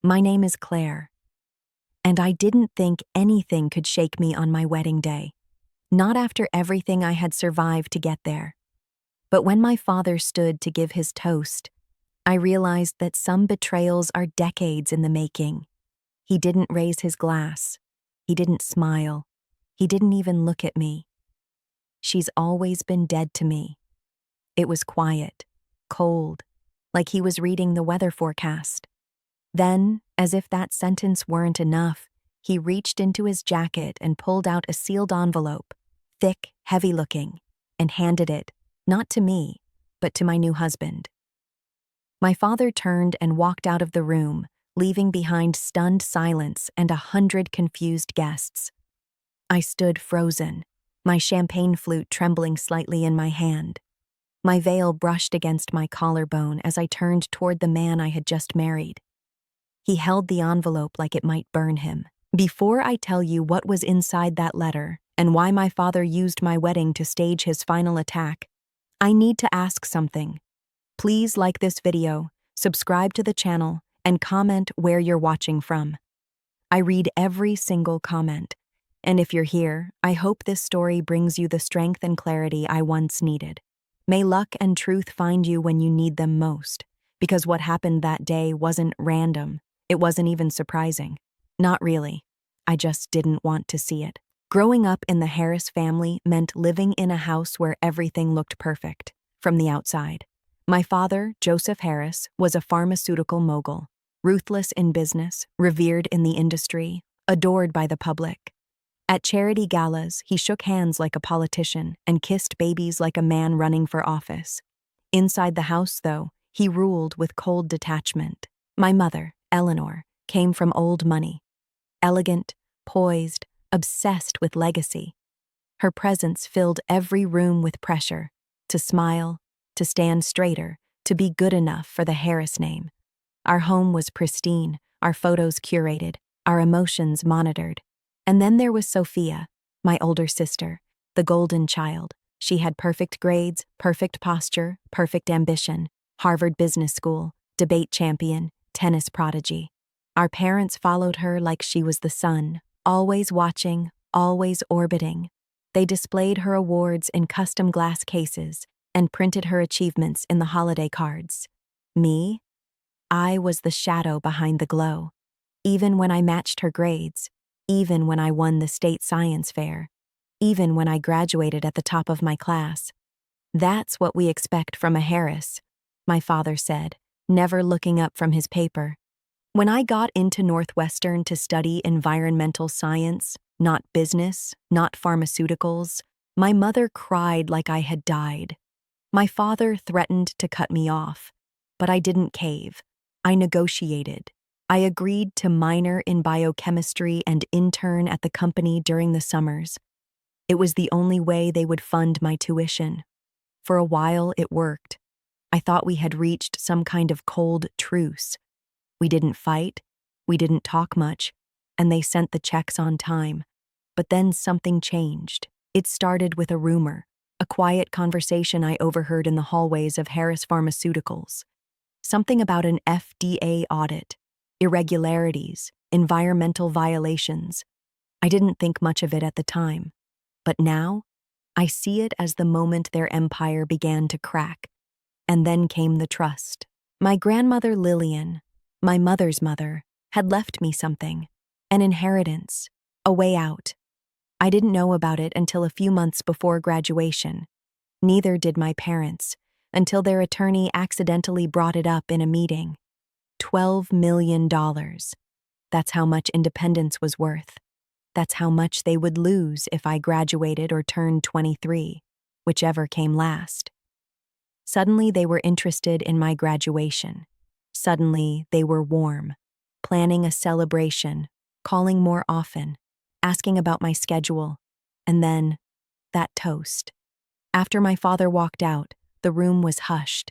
My name is Claire, and I didn't think anything could shake me on my wedding day. Not after everything I had survived to get there. But when my father stood to give his toast, I realized that some betrayals are decades in the making. He didn't raise his glass. He didn't smile. He didn't even look at me. She's always been dead to me. It was quiet, cold, like he was reading the weather forecast. Then, as if that sentence weren't enough, he reached into his jacket and pulled out a sealed envelope, thick, heavy-looking, and handed it, not to me, but to my new husband. My father turned and walked out of the room, leaving behind stunned silence and 100 confused guests. I stood frozen, my champagne flute trembling slightly in my hand. My veil brushed against my collarbone as I turned toward the man I had just married. He held the envelope like it might burn him. Before I tell you what was inside that letter and why my father used my wedding to stage his final attack, I need to ask something. Please like this video, subscribe to the channel, and comment where you're watching from. I read every single comment, and if you're here, I hope this story brings you the strength and clarity I once needed. May luck and truth find you when you need them most, because what happened that day wasn't random. It wasn't even surprising. Not really. I just didn't want to see it. Growing up in the Harris family meant living in a house where everything looked perfect, from the outside. My father, Joseph Harris, was a pharmaceutical mogul, ruthless in business, revered in the industry, adored by the public. At charity galas, he shook hands like a politician and kissed babies like a man running for office. Inside the house, though, he ruled with cold detachment. My mother, Eleanor, came from old money. Elegant, poised, obsessed with legacy. Her presence filled every room with pressure to smile, to stand straighter, to be good enough for the Harris name. Our home was pristine, our photos curated, our emotions monitored. And then there was Sophia, my older sister, the golden child. She had perfect grades, perfect posture, perfect ambition, Harvard Business School, debate champion, tennis prodigy. Our parents followed her like she was the sun, always watching, always orbiting. They displayed her awards in custom glass cases and printed her achievements in the holiday cards. Me? I was the shadow behind the glow. Even when I matched her grades, even when I won the state science fair, even when I graduated at the top of my class. That's what we expect from a Harris, my father said, never looking up from his paper. When I got into Northwestern to study environmental science, not business, not pharmaceuticals, my mother cried like I had died. My father threatened to cut me off, but I didn't cave. I negotiated. I agreed to minor in biochemistry and intern at the company during the summers. It was the only way they would fund my tuition. For a while, it worked. I thought we had reached some kind of cold truce. We didn't fight, we didn't talk much, and they sent the checks on time. But then something changed. It started with a rumor, a quiet conversation I overheard in the hallways of Harris Pharmaceuticals. Something about an FDA audit, irregularities, environmental violations. I didn't think much of it at the time. But now, I see it as the moment their empire began to crack. And then came the trust. My grandmother Lillian, my mother's mother, had left me something, an inheritance, a way out. I didn't know about it until a few months before graduation. Neither did my parents, until their attorney accidentally brought it up in a meeting. $12 million. That's how much independence was worth. That's how much they would lose if I graduated or turned 23, whichever came last. Suddenly they were interested in my graduation. Suddenly they were warm, planning a celebration, calling more often, asking about my schedule, and then that toast. After my father walked out, the room was hushed.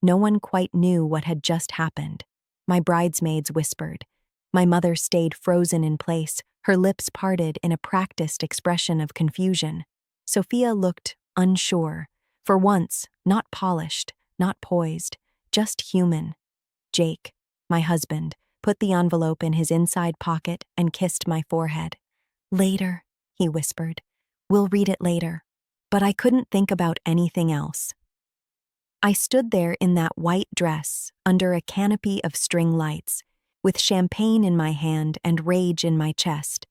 No one quite knew what had just happened. My bridesmaids whispered. My mother stayed frozen in place, her lips parted in a practiced expression of confusion. Sophia looked unsure. For once, not polished, not poised, just human. Jake, my husband, put the envelope in his inside pocket, and kissed my forehead. "Later," he whispered. "We'll read it later." But I couldn't think about anything else. I stood there in that white dress, under a canopy of string lights, with champagne in my hand and rage in my chest.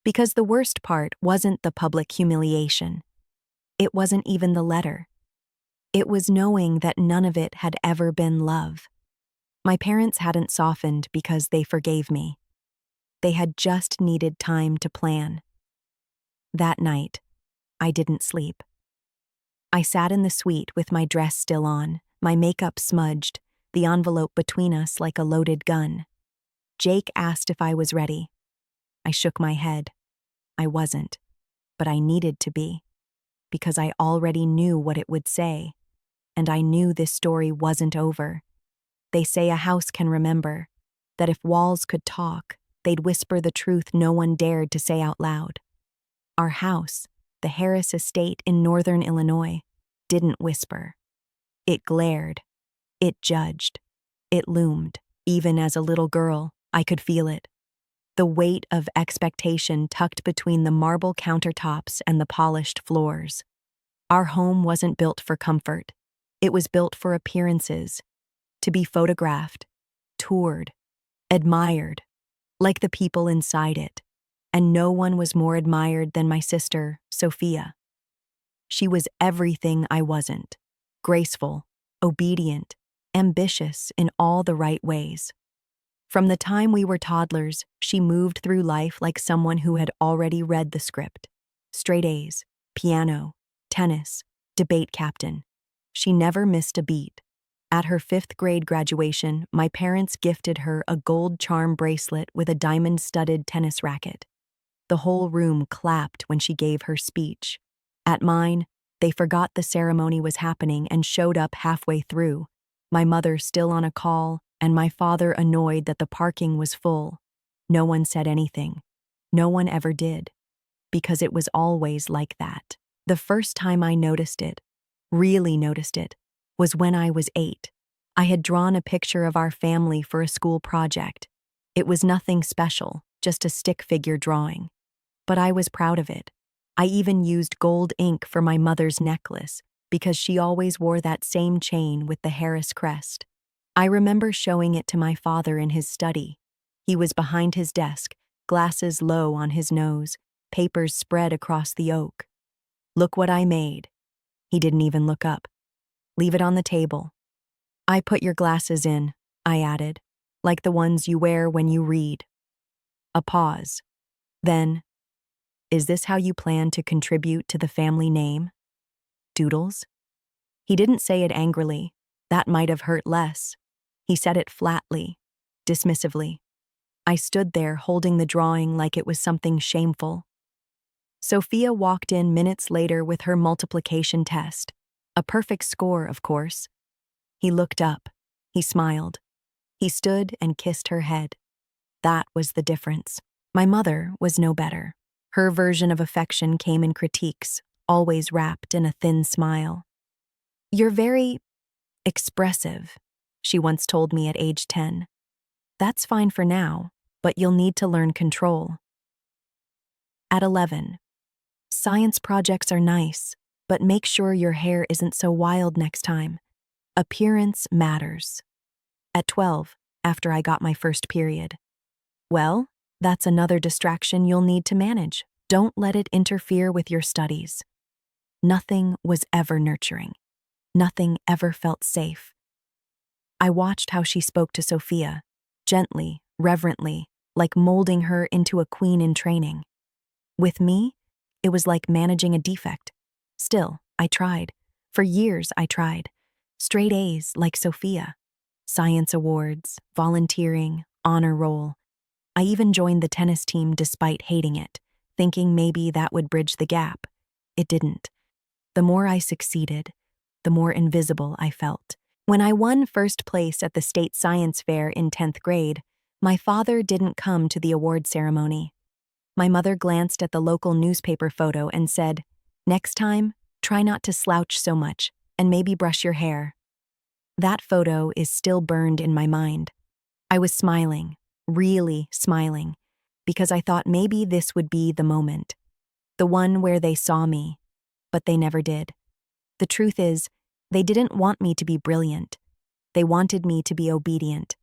Because the worst part wasn't the public humiliation. It wasn't even the letter. It was knowing that none of it had ever been love. My parents hadn't softened because they forgave me. They had just needed time to plan. That night, I didn't sleep. I sat in the suite with my dress still on, my makeup smudged, the envelope between us like a loaded gun. Jake asked if I was ready. I shook my head. I wasn't, but I needed to be, because I already knew what it would say, and I knew this story wasn't over. They say a house can remember, that if walls could talk, they'd whisper the truth no one dared to say out loud. Our house, the Harris estate in northern Illinois, didn't whisper. It glared. It judged. It loomed. Even as a little girl, I could feel it. The weight of expectation tucked between the marble countertops and the polished floors. Our home wasn't built for comfort. It was built for appearances, to be photographed, toured, admired, like the people inside it. And no one was more admired than my sister, Sophia. She was everything I wasn't: graceful, obedient, ambitious in all the right ways. From the time we were toddlers, she moved through life like someone who had already read the script. Straight A's, piano, tennis, debate captain. She never missed a beat. At her 5th grade graduation, my parents gifted her a gold charm bracelet with a diamond-studded tennis racket. The whole room clapped when she gave her speech. At mine, they forgot the ceremony was happening and showed up halfway through, my mother still on a call and my father annoyed that the parking was full. No one said anything. No one ever did. Because it was always like that. The first time I noticed it, really noticed it, was when I was 8. I had drawn a picture of our family for a school project. It was nothing special, just a stick figure drawing. But I was proud of it. I even used gold ink for my mother's necklace because she always wore that same chain with the Harris crest. I remember showing it to my father in his study. He was behind his desk, glasses low on his nose, papers spread across the oak. "Look what I made." He didn't even look up. "Leave it on the table." "I put your glasses in," I added, "like the ones you wear when you read." A pause. Then, "Is this how you plan to contribute to the family name? Doodles?" He didn't say it angrily. That might have hurt less. He said it flatly, dismissively. I stood there holding the drawing like it was something shameful. Sophia walked in minutes later with her multiplication test. A perfect score, of course. He looked up. He smiled. He stood and kissed her head. That was the difference. My mother was no better. Her version of affection came in critiques, always wrapped in a thin smile. "You're very expressive," she once told me at age 10. "That's fine for now, but you'll need to learn control." At 11, "Science projects are nice, but make sure your hair isn't so wild next time. Appearance matters." At 12, after I got my first period. "Well, that's another distraction you'll need to manage. Don't let it interfere with your studies." Nothing was ever nurturing. Nothing ever felt safe. I watched how she spoke to Sophia, gently, reverently, like molding her into a queen in training. With me, it was like managing a defect. Still, I tried. For years, I tried. Straight A's like Sophia. Science awards, volunteering, honor roll. I even joined the tennis team despite hating it, thinking maybe that would bridge the gap. It didn't. The more I succeeded, the more invisible I felt. When I won first place at the state science fair in 10th grade, my father didn't come to the award ceremony. My mother glanced at the local newspaper photo and said, "Next time, try not to slouch so much, and maybe brush your hair." That photo is still burned in my mind. I was smiling, really smiling, because I thought maybe this would be the moment, the one where they saw me, but they never did. The truth is, they didn't want me to be brilliant. They wanted me to be obedient.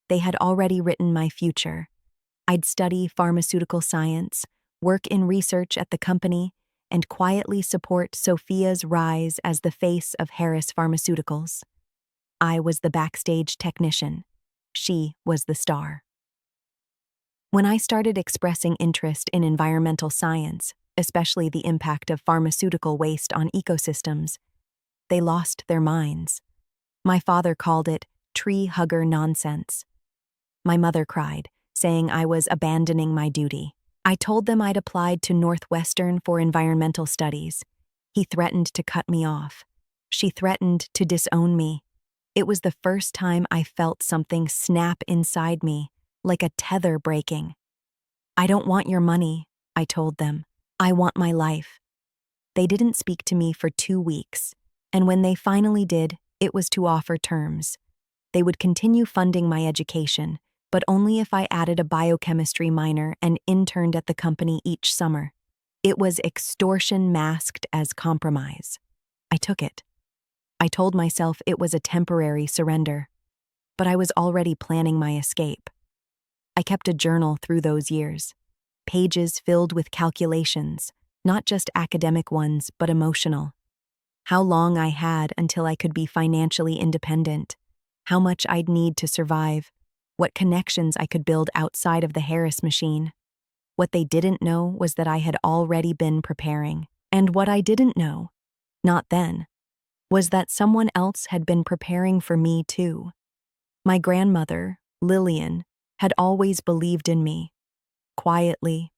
They had already written my future. I'd study pharmaceutical science, work in research at the company, and quietly support Sophia's rise as the face of Harris Pharmaceuticals. I was the backstage technician. She was the star. When I started expressing interest in environmental science, especially the impact of pharmaceutical waste on ecosystems, they lost their minds. My father called it tree hugger nonsense. My mother cried, saying I was abandoning my duty. I told them I'd applied to Northwestern for environmental studies. He threatened to cut me off. She threatened to disown me. It was the first time I felt something snap inside me, like a tether breaking. I don't want your money, I told them. I want my life. They didn't speak to me for 2 weeks, and when they finally did, it was to offer terms. They would continue funding my education, but only if I added a biochemistry minor and interned at the company each summer. It was extortion masked as compromise. I took it. I told myself it was a temporary surrender, but I was already planning my escape. I kept a journal through those years, pages filled with calculations, not just academic ones, but emotional. How long I had until I could be financially independent, how much I'd need to survive, what connections I could build outside of the Harris machine. What they didn't know was that I had already been preparing. And what I didn't know, not then, was that someone else had been preparing for me too. My grandmother, Lillian, had always believed in me, quietly,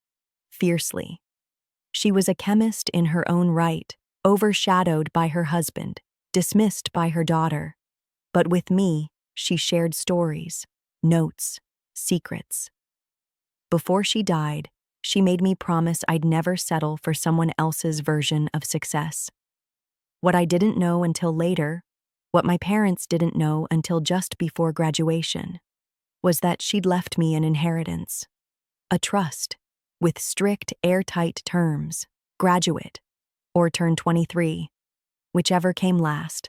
fiercely. She was a chemist in her own right, overshadowed by her husband, dismissed by her daughter. But with me, she shared stories, notes, secrets. Before she died, she made me promise I'd never settle for someone else's version of success. What I didn't know until later, what my parents didn't know until just before graduation, was that she'd left me an inheritance. A trust, with strict, airtight terms, graduate, or turn 23, whichever came last.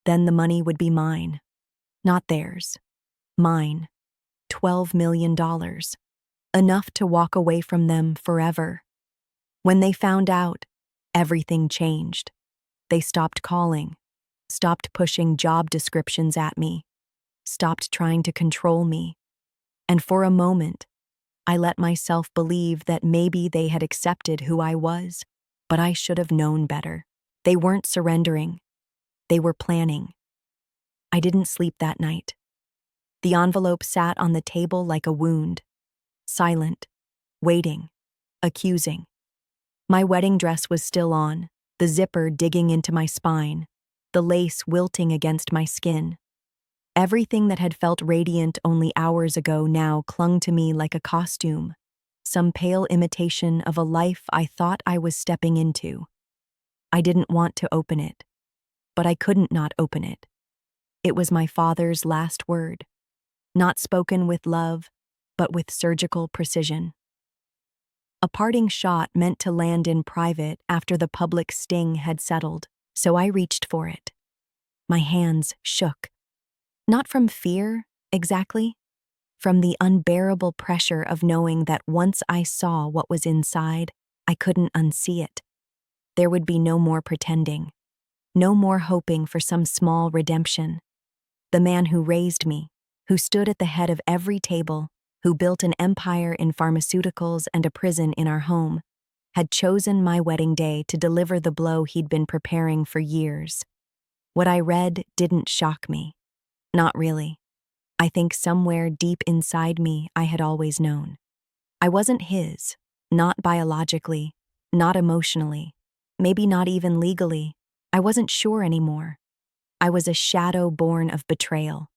Then the money would be mine. Not theirs. Mine. $12 million. Enough to walk away from them forever. When they found out, everything changed. They stopped calling, stopped pushing job descriptions at me, stopped trying to control me. And for a moment, I let myself believe that maybe they had accepted who I was, but I should have known better. They weren't surrendering. They were planning. I didn't sleep that night. The envelope sat on the table like a wound, silent, waiting, accusing. My wedding dress was still on, the zipper digging into my spine, the lace wilting against my skin. Everything that had felt radiant only hours ago now clung to me like a costume, some pale imitation of a life I thought I was stepping into. I didn't want to open it, but I couldn't not open it. It was my father's last word, not spoken with love, but with surgical precision. A parting shot meant to land in private after the public sting had settled, so I reached for it. My hands shook. Not from fear, exactly. From the unbearable pressure of knowing that once I saw what was inside, I couldn't unsee it. There would be no more pretending, no more hoping for some small redemption. The man who raised me, who stood at the head of every table, who built an empire in pharmaceuticals and a prison in our home, had chosen my wedding day to deliver the blow he'd been preparing for years. What I read didn't shock me. Not really. I think somewhere deep inside me I had always known. I wasn't his, not biologically, not emotionally, maybe not even legally. I wasn't sure anymore. I was a shadow born of betrayal,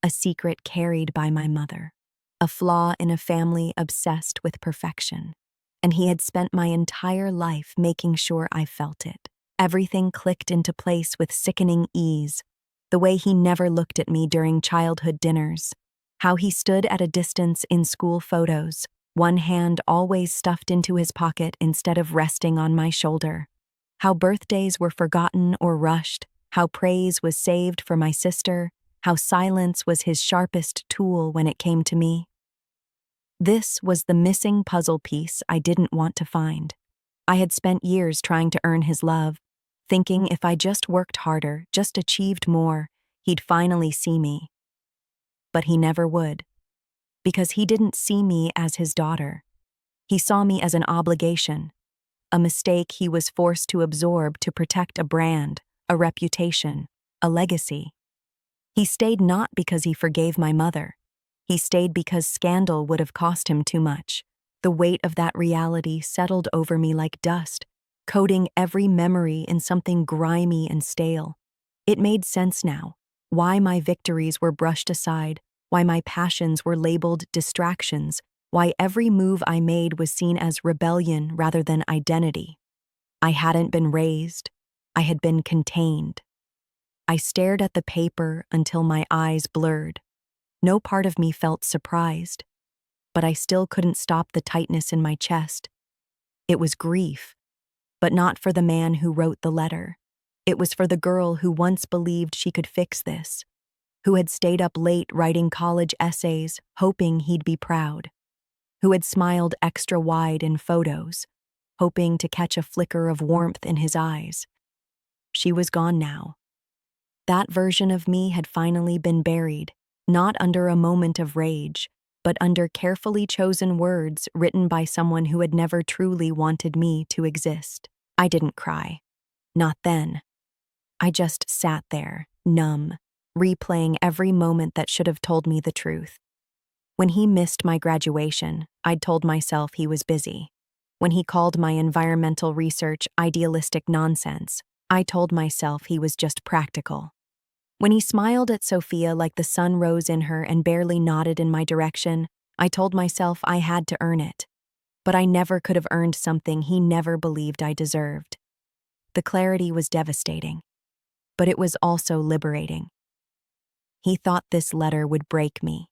a secret carried by my mother, a flaw in a family obsessed with perfection. And he had spent my entire life making sure I felt it. Everything clicked into place with sickening ease, the way he never looked at me during childhood dinners, How he stood at a distance in school photos, one hand always stuffed into his pocket instead of resting on my shoulder. How birthdays were forgotten or rushed, how praise was saved for my sister, how silence was his sharpest tool when it came to me. This was the missing puzzle piece I didn't want to find. I had spent years trying to earn his love, thinking if I just worked harder, just achieved more, he'd finally see me. But he never would, because he didn't see me as his daughter. He saw me as an obligation, a mistake he was forced to absorb to protect a brand, a reputation, a legacy. He stayed not because he forgave my mother. He stayed because scandal would have cost him too much. The weight of that reality settled over me like dust, coating every memory in something grimy and stale. It made sense now, why my victories were brushed aside, why my passions were labeled distractions, why every move I made was seen as rebellion rather than identity. I hadn't been raised, I had been contained. I stared at the paper until my eyes blurred. No part of me felt surprised, but I still couldn't stop the tightness in my chest. It was grief, but not for the man who wrote the letter. It was for the girl who once believed she could fix this, who had stayed up late writing college essays, hoping he'd be proud, who had smiled extra wide in photos, hoping to catch a flicker of warmth in his eyes. She was gone now. That version of me had finally been buried, not under a moment of rage, but under carefully chosen words written by someone who had never truly wanted me to exist. I didn't cry. Not then. I just sat there, numb, replaying every moment that should have told me the truth. When he missed my graduation, I'd told myself he was busy. When he called my environmental research idealistic nonsense, I told myself he was just practical. When he smiled at Sophia like the sun rose in her and barely nodded in my direction, I told myself I had to earn it. But I never could have earned something he never believed I deserved. The clarity was devastating, but it was also liberating. He thought this letter would break me,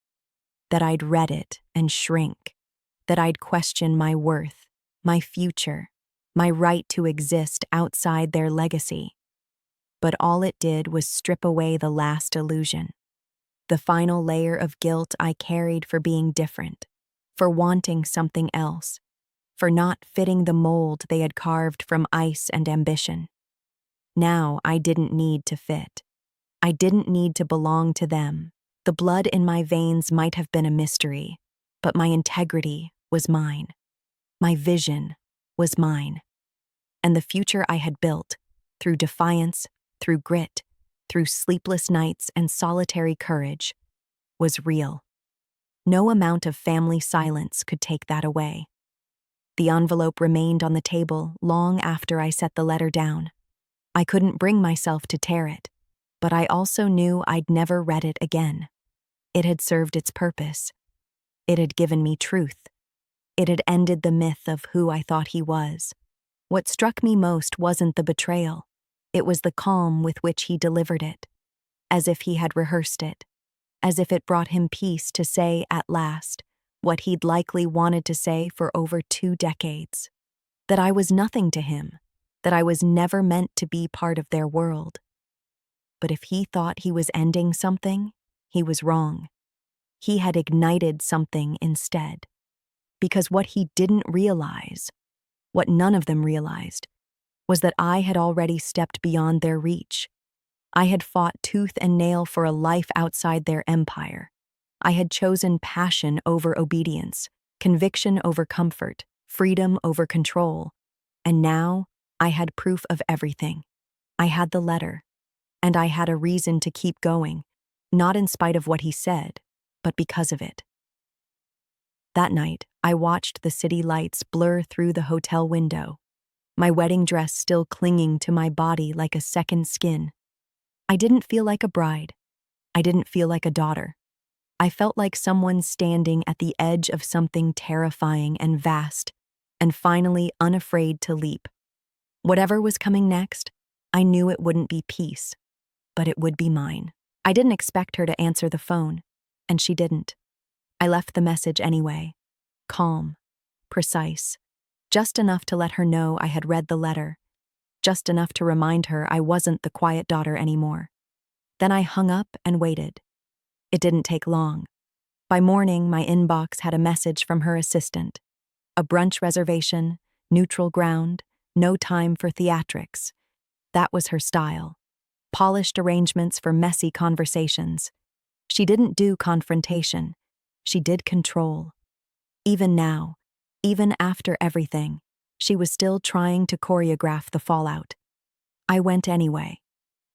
that I'd read it and shrink, that I'd question my worth, my future, my right to exist outside their legacy. But all it did was strip away the last illusion, the final layer of guilt I carried for being different, for wanting something else, for not fitting the mold they had carved from ice and ambition. Now I didn't need to fit. I didn't need to belong to them. The blood in my veins might have been a mystery, but my integrity was mine. My vision was mine. And the future I had built, through defiance, through grit, through sleepless nights and solitary courage, was real. No amount of family silence could take that away. The envelope remained on the table long after I set the letter down. I couldn't bring myself to tear it, but I also knew I'd never read it again. It had served its purpose. It had given me truth. It had ended the myth of who I thought he was. What struck me most wasn't the betrayal. It was the calm with which he delivered it, as if he had rehearsed it, as if it brought him peace to say at last what he'd likely wanted to say for over 2 decades, that I was nothing to him, that I was never meant to be part of their world. But if he thought he was ending something, he was wrong. He had ignited something instead. Because what he didn't realize, what none of them realized, was that I had already stepped beyond their reach. I had fought tooth and nail for a life outside their empire. I had chosen passion over obedience, conviction over comfort, freedom over control. And now I had proof of everything. I had the letter, and I had a reason to keep going, not in spite of what he said, but because of it. That night, I watched the city lights blur through the hotel window, my wedding dress still clinging to my body like a second skin. I didn't feel like a bride. I didn't feel like a daughter. I felt like someone standing at the edge of something terrifying and vast, and finally unafraid to leap. Whatever was coming next, I knew it wouldn't be peace, but it would be mine. I didn't expect her to answer the phone. And she didn't. I left the message anyway. Calm, precise, just enough to let her know I had read the letter, just enough to remind her I wasn't the quiet daughter anymore. Then I hung up and waited. It didn't take long. By morning, my inbox had a message from her assistant. A brunch reservation, neutral ground, no time for theatrics. That was her style. Polished arrangements for messy conversations. She didn't do confrontation. She did control. Even now, even after everything, she was still trying to choreograph the fallout. I went anyway.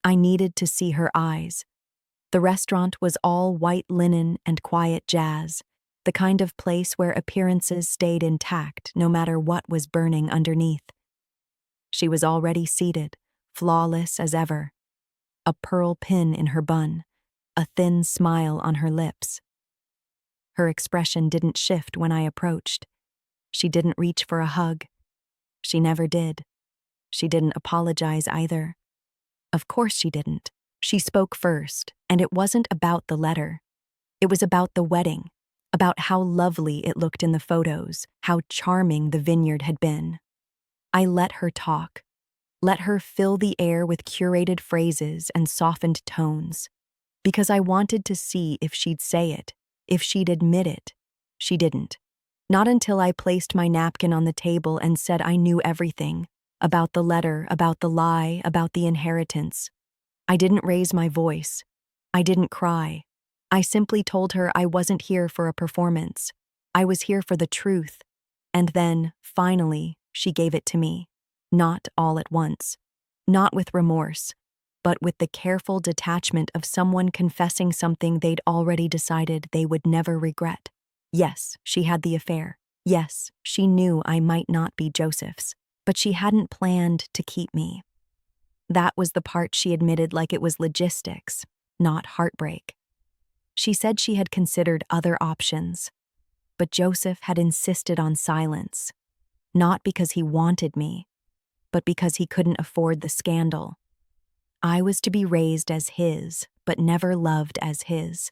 I needed to see her eyes. The restaurant was all white linen and quiet jazz, the kind of place where appearances stayed intact no matter what was burning underneath. She was already seated, flawless as ever. A pearl pin in her bun, a thin smile on her lips. Her expression didn't shift when I approached. She didn't reach for a hug. She never did. She didn't apologize either. Of course she didn't. She spoke first, and it wasn't about the letter. It was about the wedding, about how lovely it looked in the photos, how charming the vineyard had been. I let her talk, let her fill the air with curated phrases and softened tones, because I wanted to see if she'd say it, if she'd admit it. She didn't. Not until I placed my napkin on the table and said I knew everything, about the letter, about the lie, about the inheritance. I didn't raise my voice. I didn't cry. I simply told her I wasn't here for a performance. I was here for the truth. And then, finally, she gave it to me. Not all at once. Not with remorse, but with the careful detachment of someone confessing something they'd already decided they would never regret. Yes, she had the affair. Yes, she knew I might not be Joseph's, but she hadn't planned to keep me. That was the part she admitted like it was logistics, not heartbreak. She said she had considered other options, but Joseph had insisted on silence, not because he wanted me, but because he couldn't afford the scandal. I was to be raised as his, but never loved as his.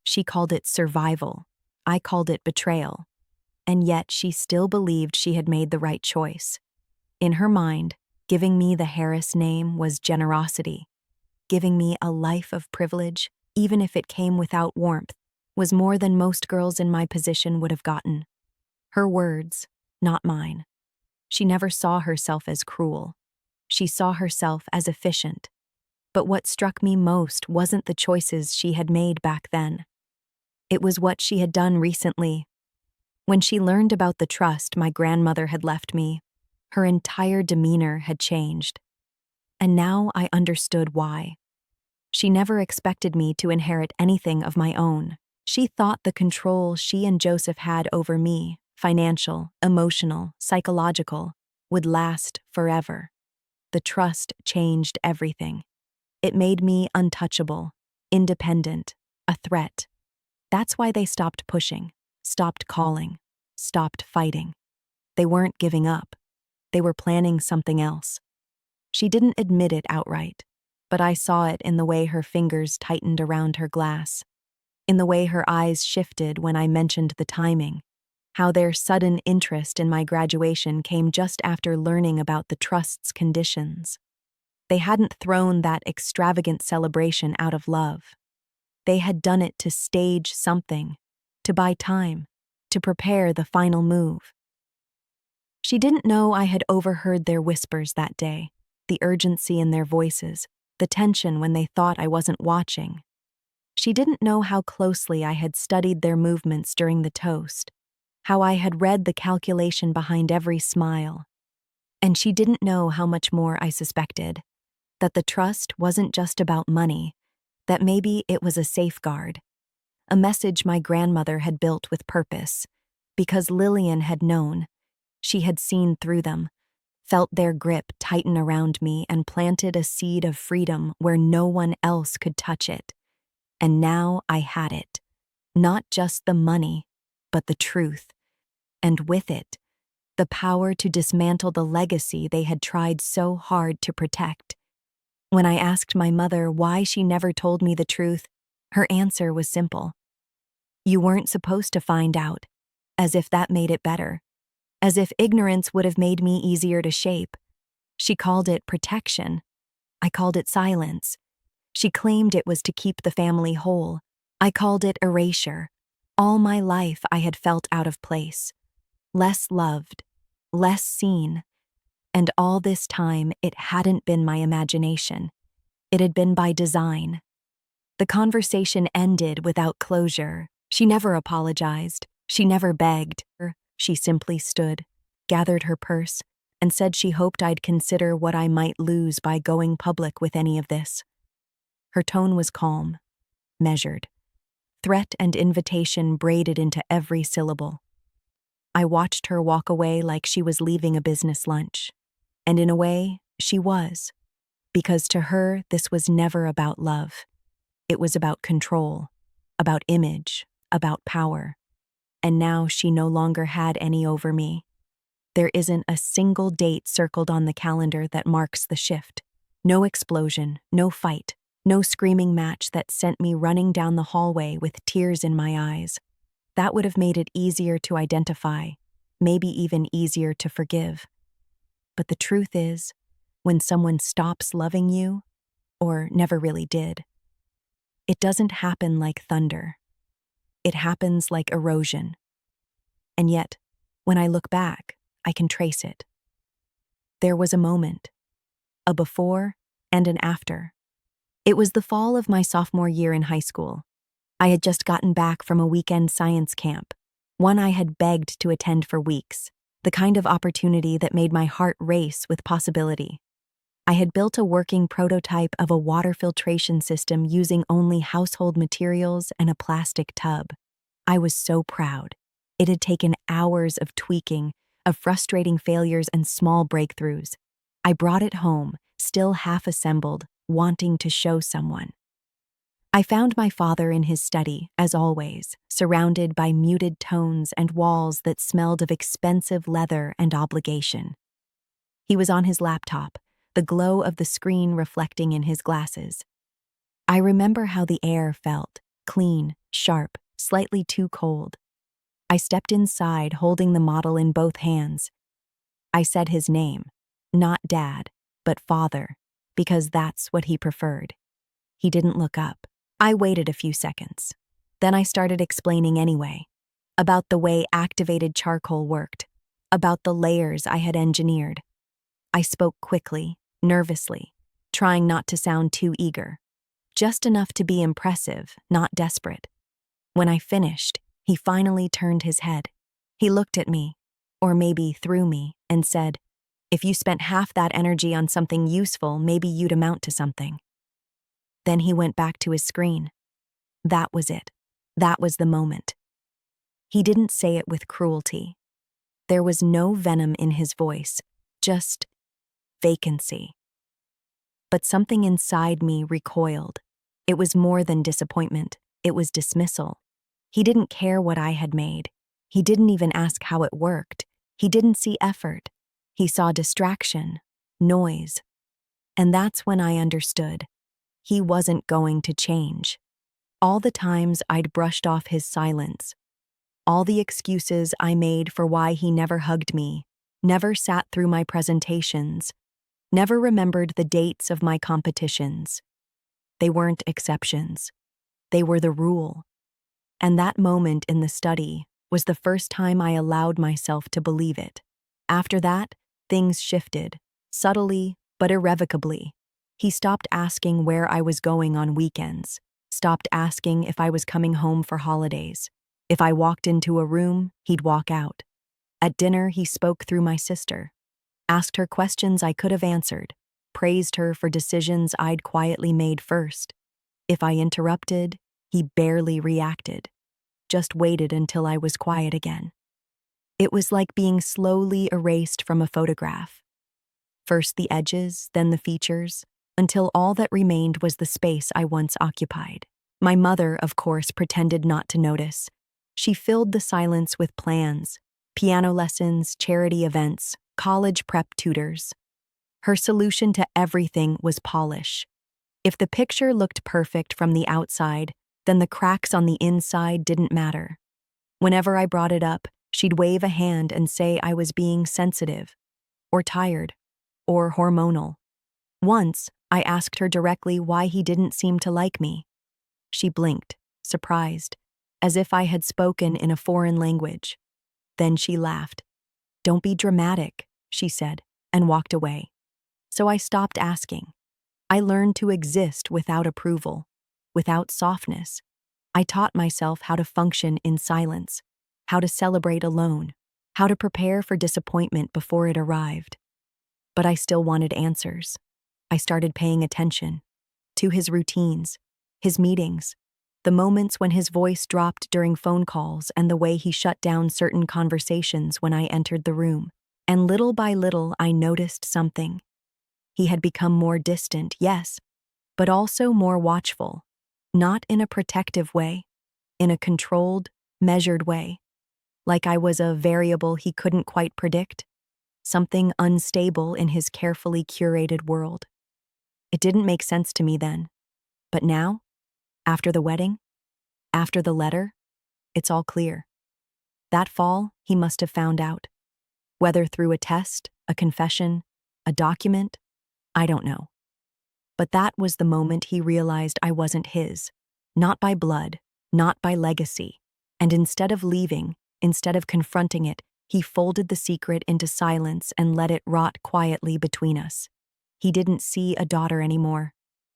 She called it survival. I called it betrayal. And yet she still believed she had made the right choice. In her mind, giving me the Harris name was generosity. Giving me a life of privilege, even if it came without warmth, was more than most girls in my position would have gotten. Her words, not mine. She never saw herself as cruel. She saw herself as efficient. But what struck me most wasn't the choices she had made back then. It was what she had done recently. When she learned about the trust my grandmother had left me, her entire demeanor had changed. And now I understood why. She never expected me to inherit anything of my own. She thought the control she and Joseph had over me, financial, emotional, psychological, would last forever. The trust changed everything. It made me untouchable, independent, a threat. That's why they stopped pushing, stopped calling, stopped fighting. They weren't giving up. They were planning something else. She didn't admit it outright, but I saw it in the way her fingers tightened around her glass, in the way her eyes shifted when I mentioned the timing, how their sudden interest in my graduation came just after learning about the trust's conditions. They hadn't thrown that extravagant celebration out of love. They had done it to stage something, to buy time, to prepare the final move. She didn't know I had overheard their whispers that day, the urgency in their voices, the tension when they thought I wasn't watching. She didn't know how closely I had studied their movements during the toast, how I had read the calculation behind every smile. And she didn't know how much more I suspected, that the trust wasn't just about money, that maybe it was a safeguard, a message my grandmother had built with purpose, because Lillian had known. She had seen through them, felt their grip tighten around me, and planted a seed of freedom where no one else could touch it. And now I had it. Not just the money, but the truth. And with it, the power to dismantle the legacy they had tried so hard to protect. When I asked my mother why she never told me the truth, her answer was simple. You weren't supposed to find out, as if that made it better, as if ignorance would have made me easier to shape. She called it protection. I called it silence. She claimed it was to keep the family whole. I called it erasure. All my life I had felt out of place, less loved, less seen, and all this time it hadn't been my imagination. It had been by design. The conversation ended without closure. She never apologized. She never begged. She simply stood, gathered her purse, and said she hoped I'd consider what I might lose by going public with any of this. Her tone was calm, measured, threat and invitation braided into every syllable. I watched her walk away like she was leaving a business lunch. And in a way, she was. Because to her, this was never about love. It was about control, about image, about power. And now she no longer had any over me. There isn't a single date circled on the calendar that marks the shift. No explosion, no fight, no screaming match that sent me running down the hallway with tears in my eyes. That would have made it easier to identify, maybe even easier to forgive. But the truth is, when someone stops loving you, or never really did, it doesn't happen like thunder. It happens like erosion. And yet, when I look back, I can trace it. There was a moment, a before and an after. It was the fall of my sophomore year in high school. I had just gotten back from a weekend science camp, one I had begged to attend for weeks, the kind of opportunity that made my heart race with possibility. I had built a working prototype of a water filtration system using only household materials and a plastic tub. I was so proud. It had taken hours of tweaking, of frustrating failures and small breakthroughs. I brought it home, still half assembled, wanting to show someone. I found my father in his study, as always, surrounded by muted tones and walls that smelled of expensive leather and obligation. He was on his laptop, the glow of the screen reflecting in his glasses. I remember how the air felt, clean, sharp, slightly too cold. I stepped inside, holding the model in both hands. I said his name, not Dad, but Father, because that's what he preferred. He didn't look up. I waited a few seconds. Then I started explaining anyway, about the way activated charcoal worked, about the layers I had engineered. I spoke quickly, nervously, trying not to sound too eager, just enough to be impressive, not desperate. When I finished, he finally turned his head. He looked at me, or maybe through me, and said, "If you spent half that energy on something useful, maybe you'd amount to something." Then he went back to his screen. That was it. That was the moment. He didn't say it with cruelty. There was no venom in his voice, just vacancy. But something inside me recoiled. It was more than disappointment. It was dismissal. He didn't care what I had made. He didn't even ask how it worked. He didn't see effort. He saw distraction, noise. And that's when I understood. He wasn't going to change. All the times I'd brushed off his silence, all the excuses I made for why he never hugged me, never sat through my presentations, never remembered the dates of my competitions. They weren't exceptions. They were the rule. And that moment in the study was the first time I allowed myself to believe it. After that, things shifted, subtly but irrevocably. He stopped asking where I was going on weekends, stopped asking if I was coming home for holidays. If I walked into a room, he'd walk out. At dinner, he spoke through my sister, asked her questions I could have answered, praised her for decisions I'd quietly made first. If I interrupted, he barely reacted, just waited until I was quiet again. It was like being slowly erased from a photograph. First the edges, then the features, until all that remained was the space I once occupied. My mother, of course, pretended not to notice. She filled the silence with plans, piano lessons, charity events, college prep tutors. Her solution to everything was polish. If the picture looked perfect from the outside, then the cracks on the inside didn't matter. Whenever I brought it up, she'd wave a hand and say I was being sensitive, or tired, or hormonal. Once, I asked her directly why he didn't seem to like me. She blinked, surprised, as if I had spoken in a foreign language. Then she laughed. "Don't be dramatic," she said, and walked away. So I stopped asking. I learned to exist without approval, without softness. I taught myself how to function in silence, how to celebrate alone, how to prepare for disappointment before it arrived. But I still wanted answers. I started paying attention to his routines, his meetings, the moments when his voice dropped during phone calls, and the way he shut down certain conversations when I entered the room. And little by little, I noticed something. He had become more distant, yes, but also more watchful, not in a protective way, in a controlled, measured way, like I was a variable he couldn't quite predict, something unstable in his carefully curated world. It didn't make sense to me then, but now, after the wedding, after the letter, it's all clear. That fall, he must have found out. Whether through a test, a confession, a document, I don't know. But that was the moment he realized I wasn't his, not by blood, not by legacy. And instead of leaving, instead of confronting it, he folded the secret into silence and let it rot quietly between us. He didn't see a daughter anymore.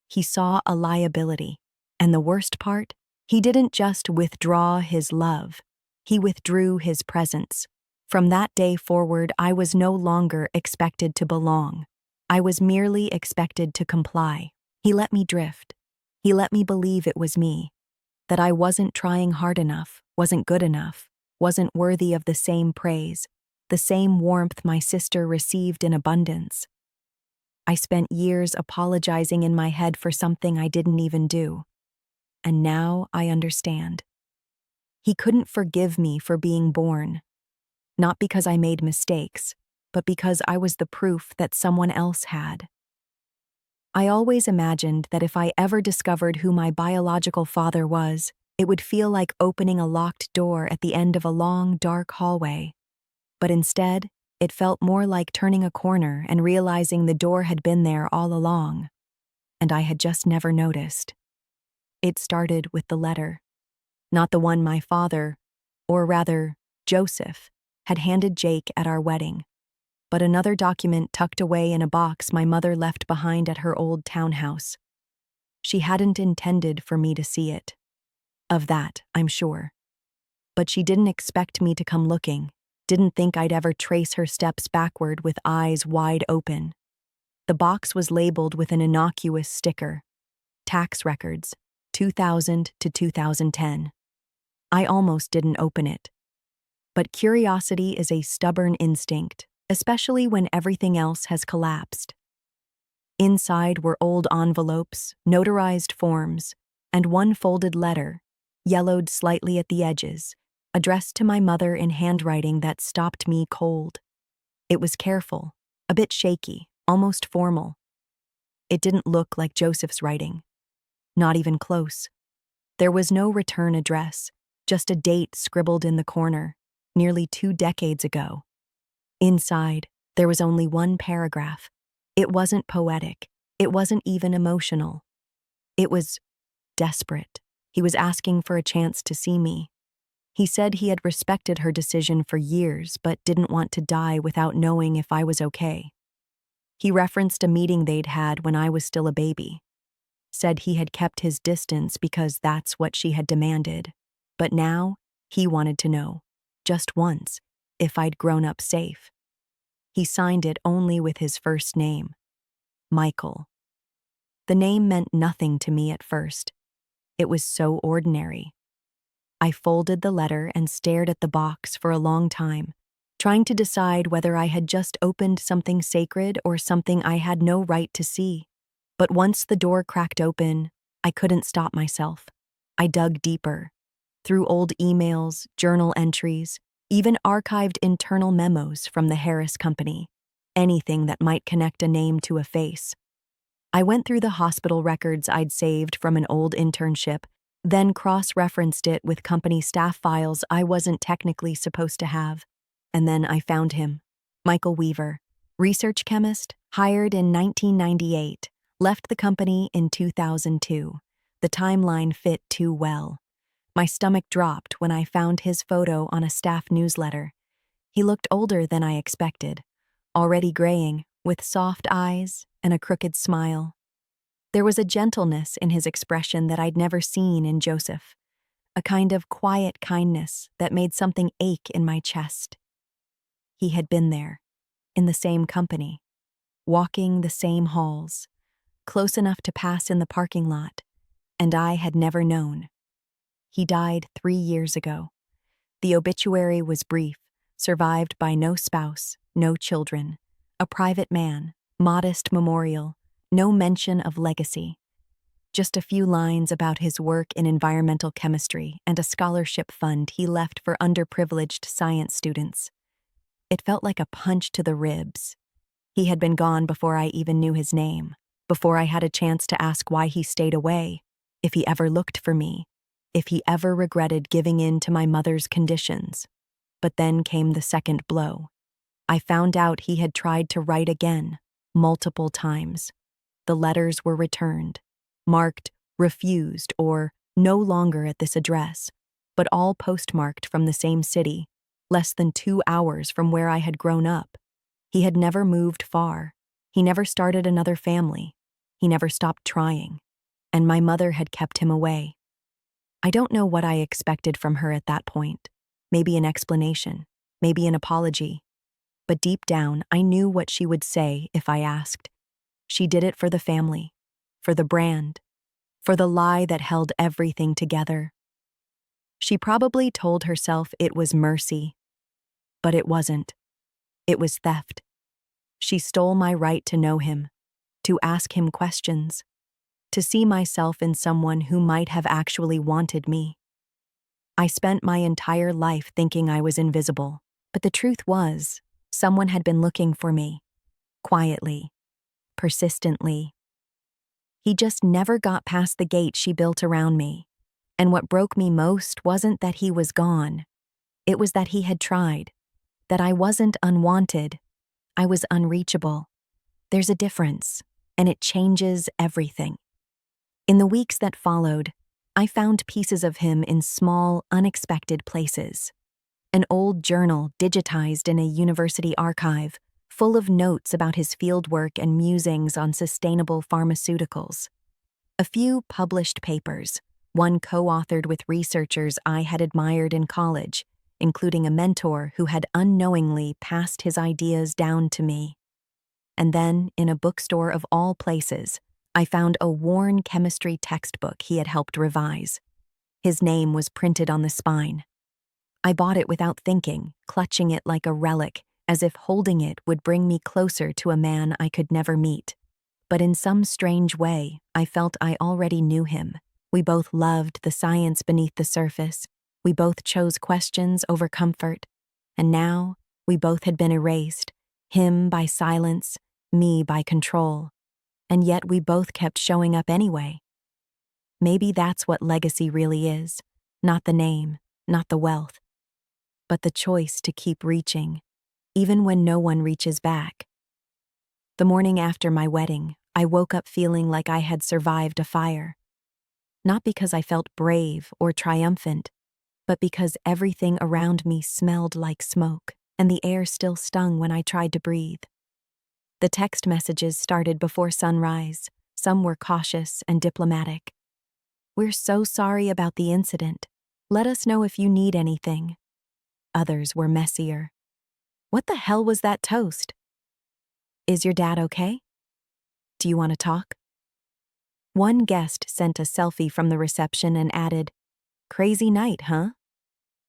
He saw a liability. And the worst part, he didn't just withdraw his love. He withdrew his presence. From that day forward, I was no longer expected to belong. I was merely expected to comply. He let me drift. He let me believe it was me, that I wasn't trying hard enough, wasn't good enough, wasn't worthy of the same praise, the same warmth my sister received in abundance. I spent years apologizing in my head for something I didn't even do. And now I understand. He couldn't forgive me for being born, not because I made mistakes, but because I was the proof that someone else had. I always imagined that if I ever discovered who my biological father was, it would feel like opening a locked door at the end of a long, dark hallway. But instead, it felt more like turning a corner and realizing the door had been there all along, and I had just never noticed. It started with the letter. Not the one my father, or rather, Joseph, had handed Jake at our wedding, but another document tucked away in a box my mother left behind at her old townhouse. She hadn't intended for me to see it. Of that, I'm sure. But she didn't expect me to come looking, didn't think I'd ever trace her steps backward with eyes wide open. The box was labeled with an innocuous sticker, tax records, 2000 to 2010. I almost didn't open it. But curiosity is a stubborn instinct, especially when everything else has collapsed. Inside were old envelopes, notarized forms, and one folded letter, yellowed slightly at the edges, addressed to my mother in handwriting that stopped me cold. It was careful, a bit shaky, almost formal. It didn't look like Joseph's writing. Not even close. There was no return address, just a date scribbled in the corner, nearly 2 decades ago. Inside, there was only one paragraph. It wasn't poetic. It wasn't even emotional. It was desperate. He was asking for a chance to see me. He said he had respected her decision for years, but didn't want to die without knowing if I was okay. He referenced a meeting they'd had when I was still a baby. Said he had kept his distance because that's what she had demanded. But now, he wanted to know, just once, if I'd grown up safe. He signed it only with his first name, Michael. The name meant nothing to me at first. It was so ordinary. I folded the letter and stared at the box for a long time, trying to decide whether I had just opened something sacred or something I had no right to see. But once the door cracked open, I couldn't stop myself. I dug deeper, through old emails, journal entries, even archived internal memos from the Harris Company, anything that might connect a name to a face. I went through the hospital records I'd saved from an old internship, then cross-referenced it with company staff files I wasn't technically supposed to have. And then I found him. Michael Weaver, research chemist, hired in 1998, left the company in 2002. The timeline fit too well. My stomach dropped when I found his photo on a staff newsletter. He looked older than I expected, already graying, with soft eyes and a crooked smile. There was a gentleness in his expression that I'd never seen in Joseph, a kind of quiet kindness that made something ache in my chest. He had been there, in the same company, walking the same halls, close enough to pass in the parking lot, and I had never known. He died 3 years ago. The obituary was brief, survived by no spouse, no children, a private man, modest memorial, no mention of legacy. Just a few lines about his work in environmental chemistry and a scholarship fund he left for underprivileged science students. It felt like a punch to the ribs. He had been gone before I even knew his name, before I had a chance to ask why he stayed away, if he ever looked for me, if he ever regretted giving in to my mother's conditions. But then came the second blow. I found out he had tried to write again, multiple times. The letters were returned, marked refused or no longer at this address, but all postmarked from the same city, less than 2 hours from where I had grown up. He had never moved far. He never started another family. He never stopped trying. And my mother had kept him away. I don't know what I expected from her at that point. Maybe an explanation, maybe an apology. But deep down, I knew what she would say if I asked. She did it for the family, for the brand, for the lie that held everything together. She probably told herself it was mercy, but it wasn't. It was theft. She stole my right to know him, to ask him questions, to see myself in someone who might have actually wanted me. I spent my entire life thinking I was invisible, but the truth was, someone had been looking for me, quietly, persistently. He just never got past the gate she built around me. And what broke me most wasn't that he was gone. It was that he had tried, that I wasn't unwanted. I was unreachable. There's a difference, and it changes everything. In the weeks that followed, I found pieces of him in small, unexpected places. An old journal digitized in a university archive, full of notes about his fieldwork and musings on sustainable pharmaceuticals. A few published papers, one co-authored with researchers I had admired in college, including a mentor who had unknowingly passed his ideas down to me. And then, in a bookstore of all places, I found a worn chemistry textbook he had helped revise. His name was printed on the spine. I bought it without thinking, clutching it like a relic, as if holding it would bring me closer to a man I could never meet. But in some strange way, I felt I already knew him. We both loved the science beneath the surface. We both chose questions over comfort. And now, we both had been erased, him by silence, me by control. And yet we both kept showing up anyway. Maybe that's what legacy really is. Not the name, not the wealth, but the choice to keep reaching, even when no one reaches back. The morning after my wedding, I woke up feeling like I had survived a fire. Not because I felt brave or triumphant, but because everything around me smelled like smoke, and the air still stung when I tried to breathe. The text messages started before sunrise. Some were cautious and diplomatic. "We're so sorry about the incident. Let us know if you need anything." Others were messier. "What the hell was that toast? Is your dad okay? Do you want to talk?" One guest sent a selfie from the reception and added, "Crazy night, huh?"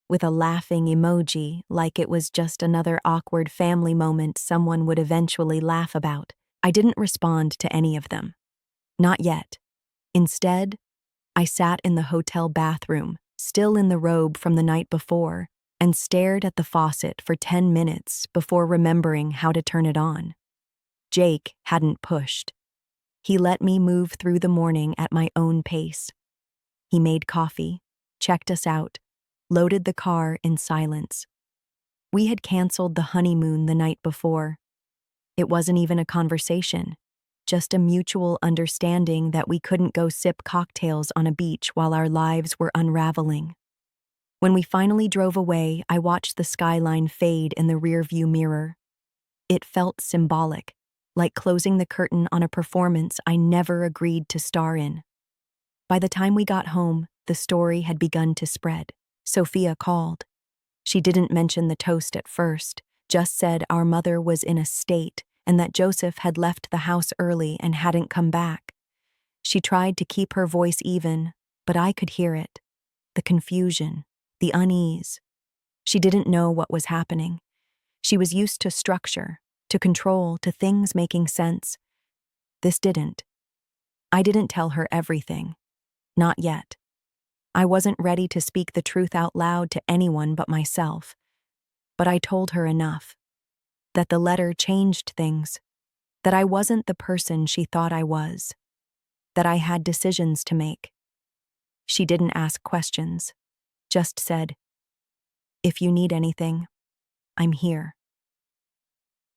with a laughing emoji, like it was just another awkward family moment someone would eventually laugh about. I didn't respond to any of them. Not yet. Instead, I sat in the hotel bathroom, still in the robe from the night before, and stared at the faucet for 10 minutes before remembering how to turn it on. Jake hadn't pushed. He let me move through the morning at my own pace. He made coffee, checked us out, loaded the car in silence. We had canceled the honeymoon the night before. It wasn't even a conversation, just a mutual understanding that we couldn't go sip cocktails on a beach while our lives were unraveling. When we finally drove away, I watched the skyline fade in the rearview mirror. It felt symbolic, like closing the curtain on a performance I never agreed to star in. By the time we got home, the story had begun to spread. Sophia called. She didn't mention the toast at first, just said our mother was in a state and that Joseph had left the house early and hadn't come back. She tried to keep her voice even, but I could hear it. The confusion, the unease. She didn't know what was happening. She was used to structure, to control, to things making sense. This didn't. I didn't tell her everything. Not yet. I wasn't ready to speak the truth out loud to anyone but myself. But I told her enough. That the letter changed things. That I wasn't the person she thought I was. That I had decisions to make. She didn't ask questions. Just said, "If you need anything, I'm here."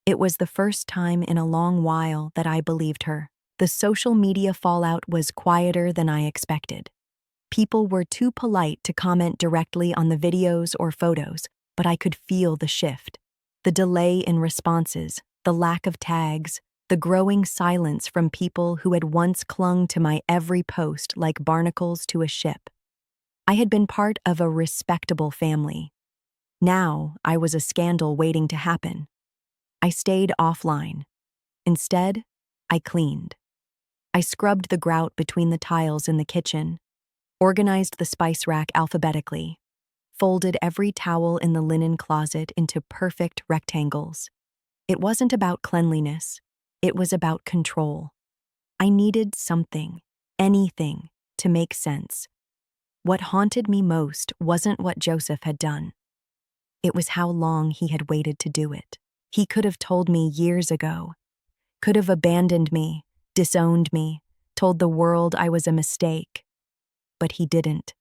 It was the first time in a long while that I believed her. The social media fallout was quieter than I expected. People were too polite to comment directly on the videos or photos, but I could feel the shift. The delay in responses, the lack of tags, the growing silence from people who had once clung to my every post like barnacles to a ship. I had been part of a respectable family. Now I was a scandal waiting to happen. I stayed offline. Instead, I cleaned. I scrubbed the grout between the tiles in the kitchen, organized the spice rack alphabetically, folded every towel in the linen closet into perfect rectangles. It wasn't about cleanliness. It was about control. I needed something, anything, to make sense. What haunted me most wasn't what Joseph had done. It was how long he had waited to do it. He could have told me years ago, could have abandoned me, disowned me, told the world I was a mistake. But he didn't.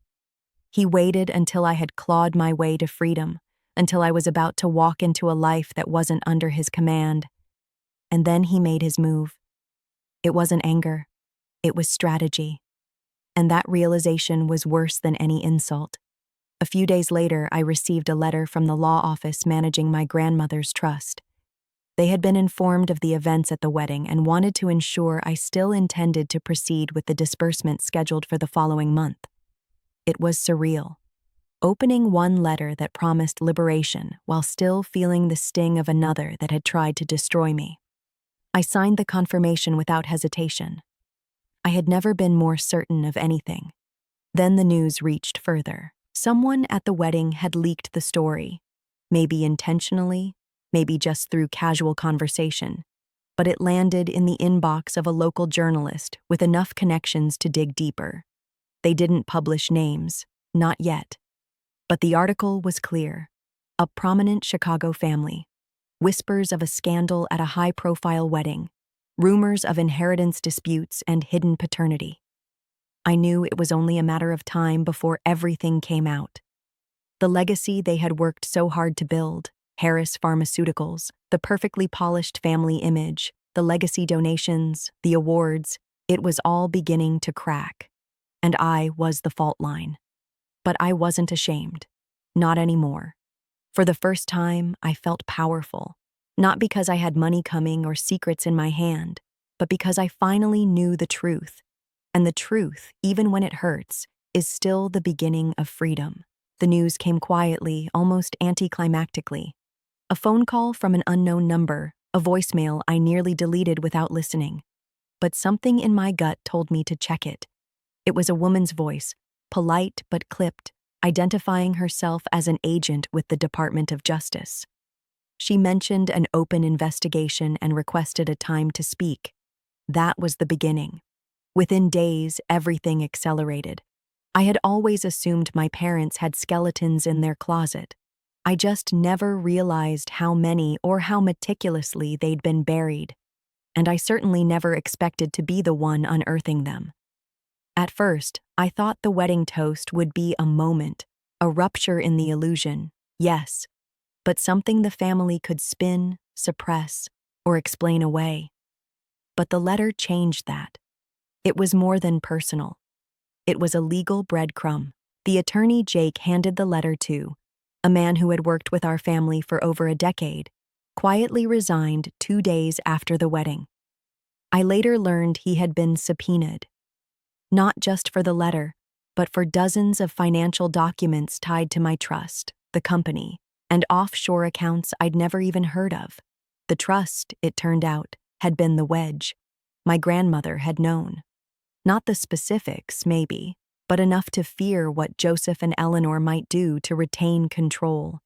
He waited until I had clawed my way to freedom, until I was about to walk into a life that wasn't under his command. And then he made his move. It wasn't anger. It was strategy. And that realization was worse than any insult. A few days later, I received a letter from the law office managing my grandmother's trust. They had been informed of the events at the wedding and wanted to ensure I still intended to proceed with the disbursement scheduled for the following month. It was surreal. Opening one letter that promised liberation while still feeling the sting of another that had tried to destroy me. I signed the confirmation without hesitation. I had never been more certain of anything. Then the news reached further. Someone at the wedding had leaked the story, maybe intentionally, maybe just through casual conversation, but it landed in the inbox of a local journalist with enough connections to dig deeper. They didn't publish names, not yet. But the article was clear. A prominent Chicago family. Whispers of a scandal at a high-profile wedding. Rumors of inheritance disputes and hidden paternity. I knew it was only a matter of time before everything came out. The legacy they had worked so hard to build, Harris Pharmaceuticals, the perfectly polished family image, the legacy donations, the awards, it was all beginning to crack. And I was the fault line. But I wasn't ashamed. Not anymore. For the first time, I felt powerful. Not because I had money coming or secrets in my hand, but because I finally knew the truth. And the truth, even when it hurts, is still the beginning of freedom. The news came quietly, almost anticlimactically. A phone call from an unknown number, a voicemail I nearly deleted without listening. But something in my gut told me to check it. It was a woman's voice, polite but clipped, identifying herself as an agent with the Department of Justice. She mentioned an open investigation and requested a time to speak. That was the beginning. Within days, everything accelerated. I had always assumed my parents had skeletons in their closet. I just never realized how many or how meticulously they'd been buried. And I certainly never expected to be the one unearthing them. At first, I thought the wedding toast would be a moment, a rupture in the illusion, yes, but something the family could spin, suppress, or explain away. But the letter changed that. It was more than personal. It was a legal breadcrumb. The attorney Jake handed the letter to, a man who had worked with our family for over a decade, quietly resigned 2 days after the wedding. I later learned he had been subpoenaed, not just for the letter, but for dozens of financial documents tied to my trust, the company, and offshore accounts I'd never even heard of. The trust, it turned out, had been the wedge. My grandmother had known. Not the specifics, maybe, but enough to fear what Joseph and Eleanor might do to retain control.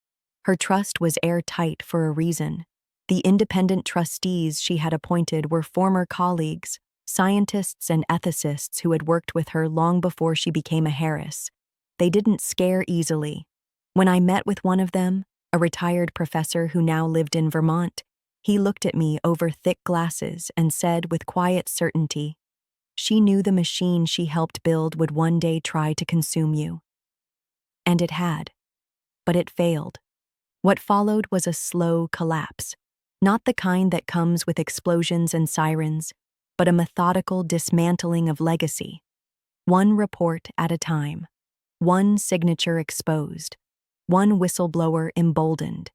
Her trust was airtight for a reason. The independent trustees she had appointed were former colleagues, scientists and ethicists who had worked with her long before she became a Harris. They didn't scare easily. When I met with one of them, a retired professor who now lived in Vermont, he looked at me over thick glasses and said with quiet certainty, "She knew the machine she helped build would one day try to consume you." And it had. But it failed. What followed was a slow collapse, not the kind that comes with explosions and sirens, but a methodical dismantling of legacy. One report at a time, one signature exposed, one whistleblower emboldened.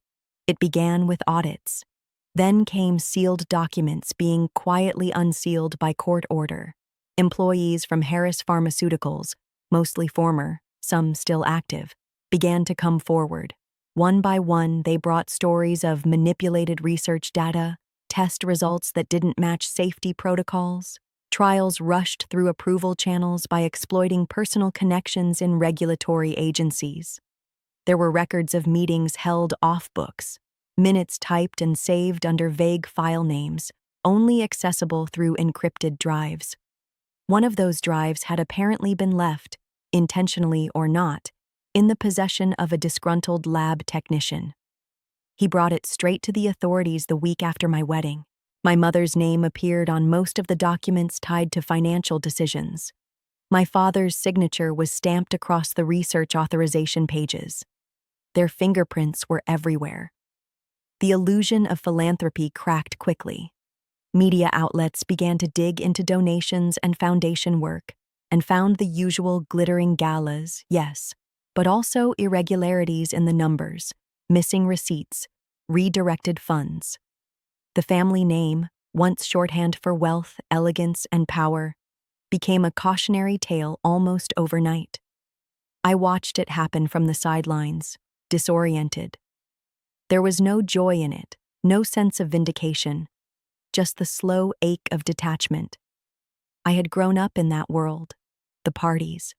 It began with audits. Then came sealed documents being quietly unsealed by court order. Employees from Harris Pharmaceuticals, mostly former, some still active, began to come forward. One by one, they brought stories of manipulated research data, test results that didn't match safety protocols, trials rushed through approval channels by exploiting personal connections in regulatory agencies. There were records of meetings held off books, minutes typed and saved under vague file names, only accessible through encrypted drives. One of those drives had apparently been left, intentionally or not, in the possession of a disgruntled lab technician. He brought it straight to the authorities the week after my wedding. My mother's name appeared on most of the documents tied to financial decisions. My father's signature was stamped across the research authorization pages. Their fingerprints were everywhere. The illusion of philanthropy cracked quickly. Media outlets began to dig into donations and foundation work and found the usual glittering galas, yes, but also irregularities in the numbers, missing receipts, redirected funds. The family name, once shorthand for wealth, elegance, and power, became a cautionary tale almost overnight. I watched it happen from the sidelines, disoriented. There was no joy in it, no sense of vindication, just the slow ache of detachment. I had grown up in that world, the parties,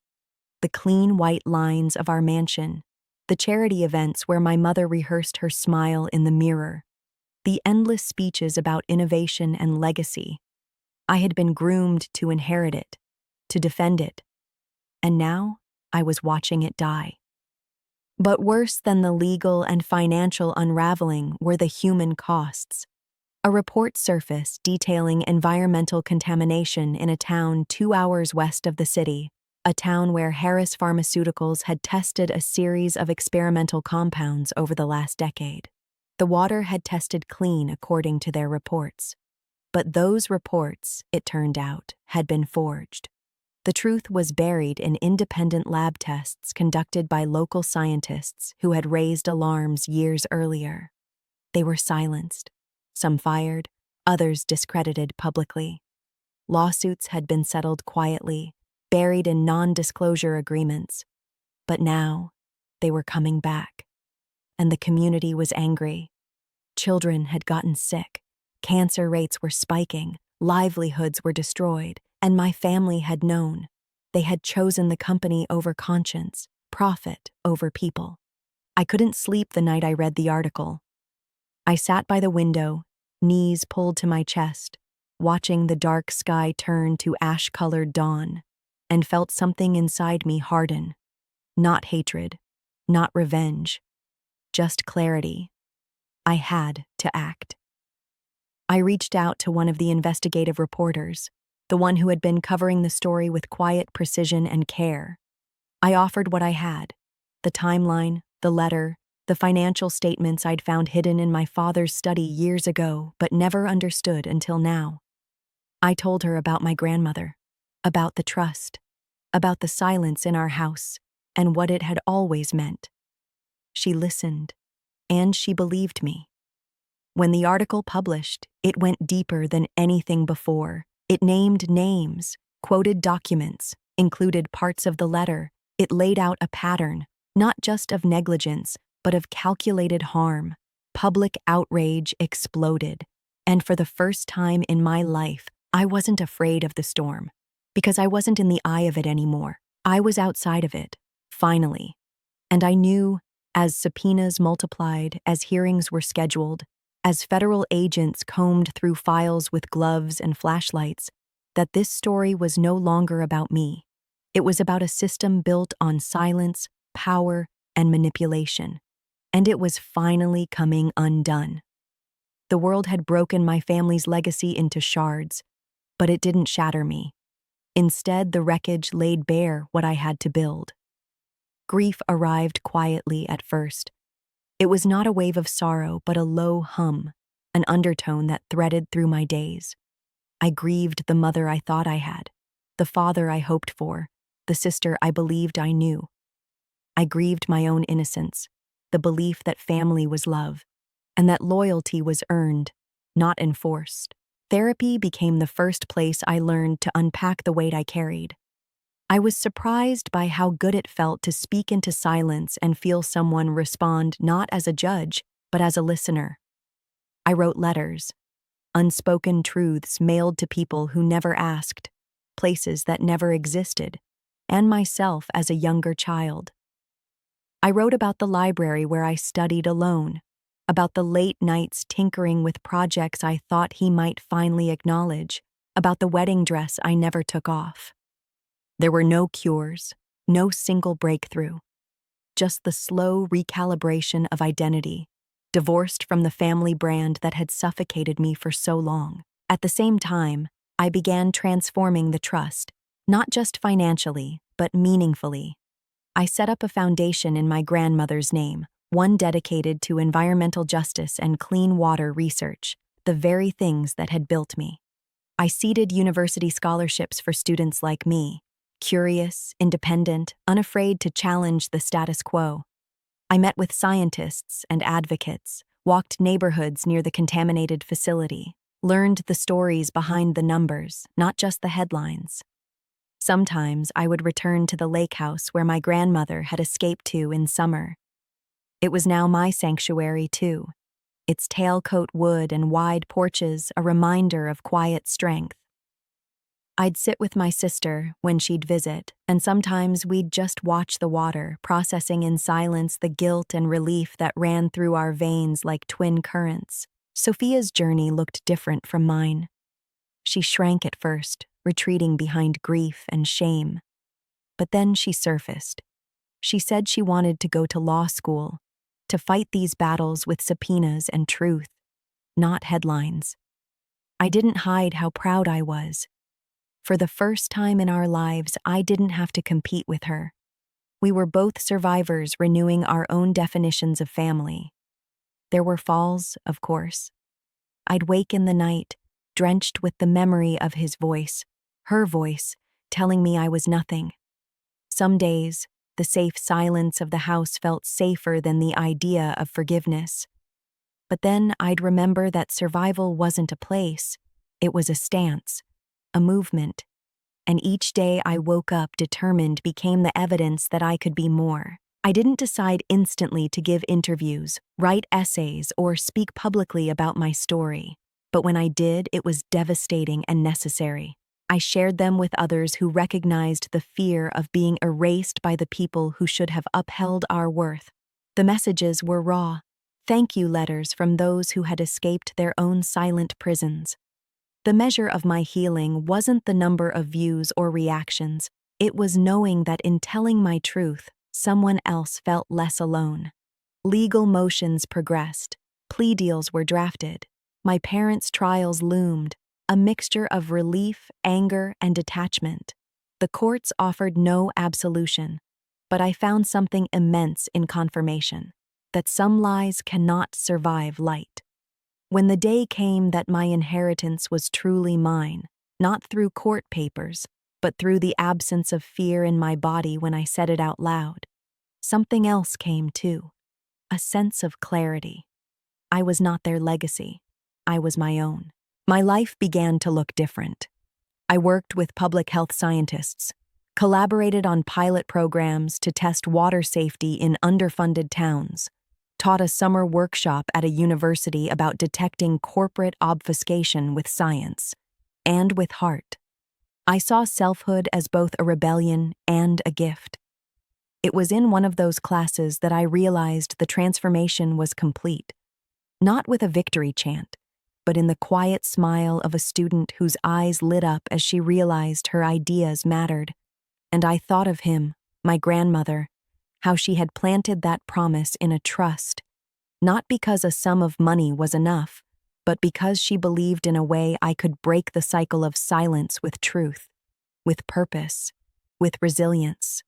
the clean white lines of our mansion, the charity events where my mother rehearsed her smile in the mirror, the endless speeches about innovation and legacy. I had been groomed to inherit it, to defend it, and now I was watching it die. But worse than the legal and financial unraveling were the human costs. A report surfaced detailing environmental contamination in a town 2 hours west of the city, a town where Harris Pharmaceuticals had tested a series of experimental compounds over the last decade. The water had tested clean according to their reports. But those reports, it turned out, had been forged. The truth was buried in independent lab tests conducted by local scientists who had raised alarms years earlier. They were silenced, some fired, others discredited publicly. Lawsuits had been settled quietly, buried in non-disclosure agreements. But now, they were coming back. And the community was angry. Children had gotten sick, cancer rates were spiking, livelihoods were destroyed, and my family had known. They had chosen the company over conscience, profit over people. I couldn't sleep the night I read the article. I sat by the window, knees pulled to my chest, watching the dark sky turn to ash-colored dawn, and felt something inside me harden. Not hatred, not revenge, just clarity. I had to act. I reached out to one of the investigative reporters, the one who had been covering the story with quiet precision and care. I offered what I had: the timeline, the letter, the financial statements I'd found hidden in my father's study years ago but never understood until now. I told her about my grandmother, about the trust, about the silence in our house, and what it had always meant. She listened, and she believed me. When the article published, it went deeper than anything before. It named names, quoted documents, included parts of the letter. It laid out a pattern, not just of negligence, but of calculated harm. Public outrage exploded, and for the first time in my life, I wasn't afraid of the storm, because I wasn't in the eye of it anymore. I was outside of it, finally. And I knew, as subpoenas multiplied, as hearings were scheduled, as federal agents combed through files with gloves and flashlights, that this story was no longer about me. It was about a system built on silence, power, and manipulation. And it was finally coming undone. The world had broken my family's legacy into shards, but it didn't shatter me. Instead, the wreckage laid bare what I had to build. Grief arrived quietly at first. It was not a wave of sorrow, but a low hum, an undertone that threaded through my days. I grieved the mother I thought I had, the father I hoped for, the sister I believed I knew. I grieved my own innocence, the belief that family was love, and that loyalty was earned, not enforced. Therapy became the first place I learned to unpack the weight I carried. I was surprised by how good it felt to speak into silence and feel someone respond not as a judge, but as a listener. I wrote letters, unspoken truths mailed to people who never asked, places that never existed, and myself as a younger child. I wrote about the library where I studied alone, about the late nights tinkering with projects I thought he might finally acknowledge, about the wedding dress I never took off. There were no cures, no single breakthrough, just the slow recalibration of identity, divorced from the family brand that had suffocated me for so long. At the same time, I began transforming the trust, not just financially, but meaningfully. I set up a foundation in my grandmother's name, one dedicated to environmental justice and clean water research, the very things that had built me. I seeded university scholarships for students like me, curious, independent, unafraid to challenge the status quo. I met with scientists and advocates, walked neighborhoods near the contaminated facility, learned the stories behind the numbers, not just the headlines. Sometimes I would return to the lake house where my grandmother had escaped to in summer. It was now my sanctuary, too, its tailcoat wood and wide porches a reminder of quiet strength. I'd sit with my sister when she'd visit, and sometimes we'd just watch the water, processing in silence the guilt and relief that ran through our veins like twin currents. Sophia's journey looked different from mine. She shrank at first, retreating behind grief and shame. But then she surfaced. She said she wanted to go to law school, to fight these battles with subpoenas and truth, not headlines. I didn't hide how proud I was. For the first time in our lives, I didn't have to compete with her. We were both survivors renewing our own definitions of family. There were falls, of course. I'd wake in the night, drenched with the memory of his voice, her voice, telling me I was nothing. Some days, the safe silence of the house felt safer than the idea of forgiveness. But then I'd remember that survival wasn't a place, it was a stance, a movement, and each day I woke up determined became the evidence that I could be more. I didn't decide instantly to give interviews, write essays, or speak publicly about my story, but when I did, it was devastating and necessary. I shared them with others who recognized the fear of being erased by the people who should have upheld our worth. The messages were raw, thank you letters from those who had escaped their own silent prisons. The measure of my healing wasn't the number of views or reactions, it was knowing that in telling my truth, someone else felt less alone. Legal motions progressed, plea deals were drafted, my parents' trials loomed, a mixture of relief, anger, and detachment. The courts offered no absolution, but I found something immense in confirmation that some lies cannot survive light. When the day came that my inheritance was truly mine, not through court papers, but through the absence of fear in my body when I said it out loud, something else came too, a sense of clarity. I was not their legacy. I was my own. My life began to look different. I worked with public health scientists, collaborated on pilot programs to test water safety in underfunded towns, taught a summer workshop at a university about detecting corporate obfuscation with science and with heart. I saw selfhood as both a rebellion and a gift. It was in one of those classes that I realized the transformation was complete, not with a victory chant, but in the quiet smile of a student whose eyes lit up as she realized her ideas mattered. And I thought of him, my grandmother, how she had planted that promise in a trust, not because a sum of money was enough, but because she believed in a way I could break the cycle of silence with truth, with purpose, with resilience.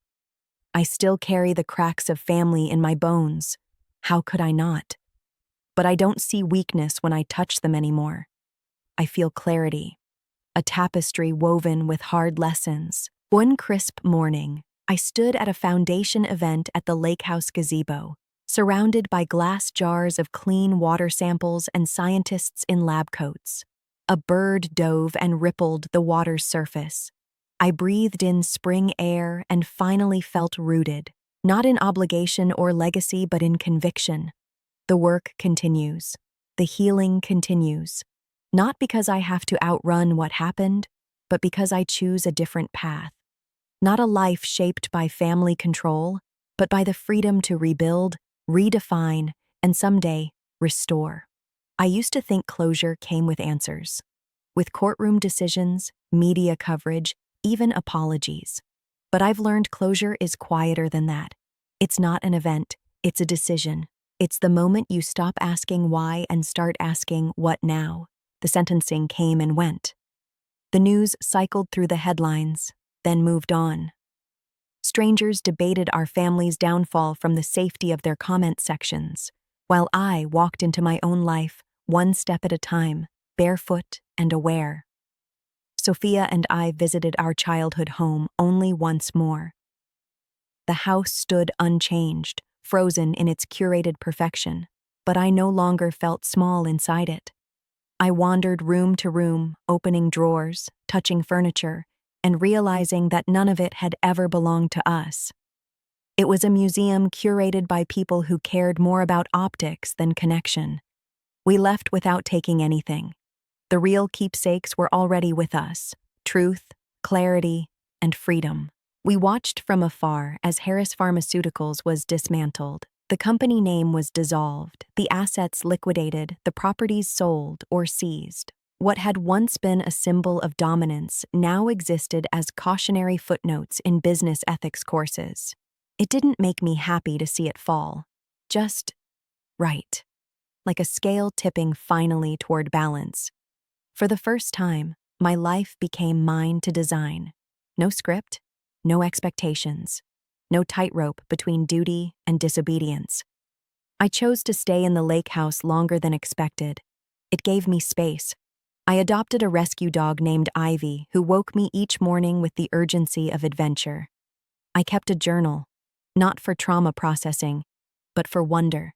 I still carry the cracks of family in my bones. How could I not? But I don't see weakness when I touch them anymore. I feel clarity, a tapestry woven with hard lessons. One crisp morning, I stood at a foundation event at the Lake House gazebo, surrounded by glass jars of clean water samples and scientists in lab coats. A bird dove and rippled the water's surface. I breathed in spring air and finally felt rooted, not in obligation or legacy, but in conviction. The work continues. The healing continues. Not because I have to outrun what happened, but because I choose a different path. Not a life shaped by family control, but by the freedom to rebuild, redefine, and someday restore. I used to think closure came with answers, with courtroom decisions, media coverage, even apologies. But I've learned closure is quieter than that. It's not an event, it's a decision. It's the moment you stop asking why and start asking what now. The sentencing came and went. The news cycled through the headlines, then moved on. Strangers debated our family's downfall from the safety of their comment sections, while I walked into my own life, one step at a time, barefoot and aware. Sophia and I visited our childhood home only once more. The house stood unchanged, frozen in its curated perfection, but I no longer felt small inside it. I wandered room to room, opening drawers, touching furniture, and realizing that none of it had ever belonged to us. It was a museum curated by people who cared more about optics than connection. We left without taking anything. The real keepsakes were already with us: truth, clarity, and freedom. We watched from afar as Harris Pharmaceuticals was dismantled. The company name was dissolved, the assets liquidated, the properties sold or seized. What had once been a symbol of dominance now existed as cautionary footnotes in business ethics courses. It didn't make me happy to see it fall. Just right. Like a scale tipping finally toward balance. For the first time, my life became mine to design. No script, no expectations, no tightrope between duty and disobedience. I chose to stay in the lake house longer than expected. It gave me space. I adopted a rescue dog named Ivy, who woke me each morning with the urgency of adventure. I kept a journal, not for trauma processing, but for wonder.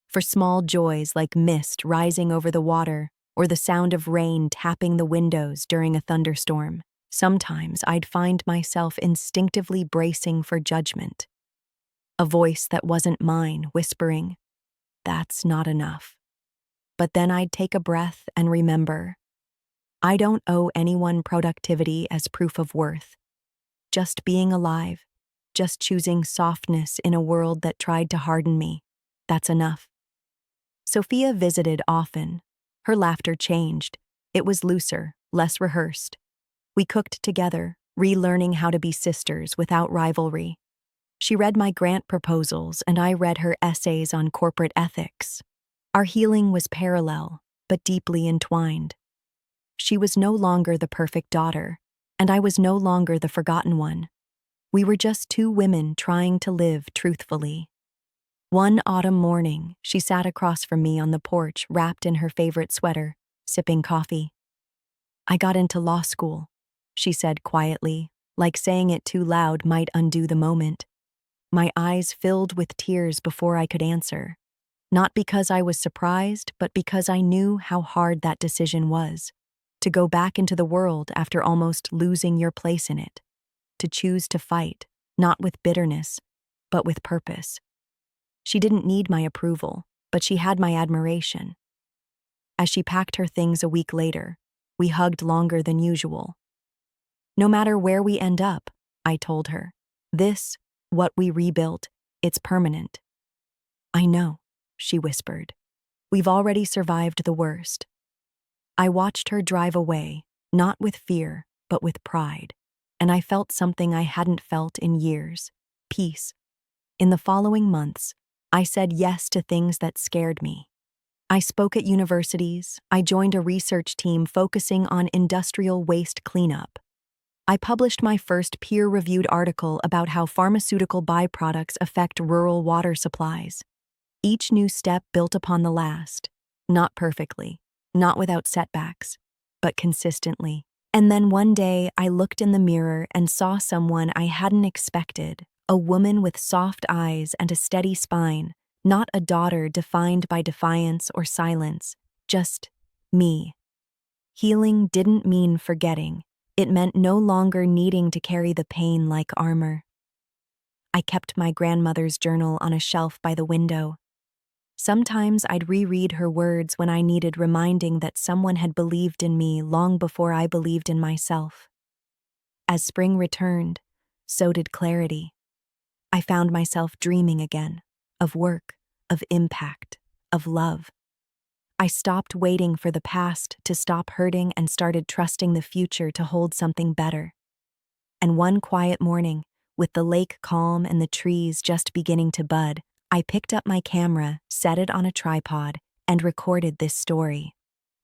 For small joys like mist rising over the water or the sound of rain tapping the windows during a thunderstorm. Sometimes I'd find myself instinctively bracing for judgment. A voice that wasn't mine whispering, "That's not enough." But then I'd take a breath and remember, I don't owe anyone productivity as proof of worth. Just being alive, just choosing softness in a world that tried to harden me, that's enough. Sophia visited often. Her laughter changed. It was looser, less rehearsed. We cooked together, relearning how to be sisters without rivalry. She read my grant proposals and I read her essays on corporate ethics. Our healing was parallel, but deeply entwined. She was no longer the perfect daughter, and I was no longer the forgotten one. We were just two women trying to live truthfully. One autumn morning, she sat across from me on the porch, wrapped in her favorite sweater, sipping coffee. "I got into law school," she said quietly, like saying it too loud might undo the moment. My eyes filled with tears before I could answer. Not because I was surprised, but because I knew how hard that decision was. To go back into the world after almost losing your place in it. To choose to fight, not with bitterness, but with purpose. She didn't need my approval, but she had my admiration. As she packed her things a week later, we hugged longer than usual. "No matter where we end up," I told her, what we rebuilt, it's permanent." "I know," she whispered. "We've already survived the worst." I watched her drive away, not with fear, but with pride, and I felt something I hadn't felt in years: peace. In the following months, I said yes to things that scared me. I spoke at universities, I joined a research team focusing on industrial waste cleanup. I published my first peer-reviewed article about how pharmaceutical byproducts affect rural water supplies. Each new step built upon the last, not perfectly, not without setbacks, but consistently. And then one day I looked in the mirror and saw someone I hadn't expected, a woman with soft eyes and a steady spine, not a daughter defined by defiance or silence, just me. Healing didn't mean forgetting. It meant no longer needing to carry the pain like armor. I kept my grandmother's journal on a shelf by the window. Sometimes I'd reread her words when I needed reminding that someone had believed in me long before I believed in myself. As spring returned, so did clarity. I found myself dreaming again, of work, of impact, of love. I stopped waiting for the past to stop hurting and started trusting the future to hold something better. And one quiet morning, with the lake calm and the trees just beginning to bud, I picked up my camera, set it on a tripod, and recorded this story.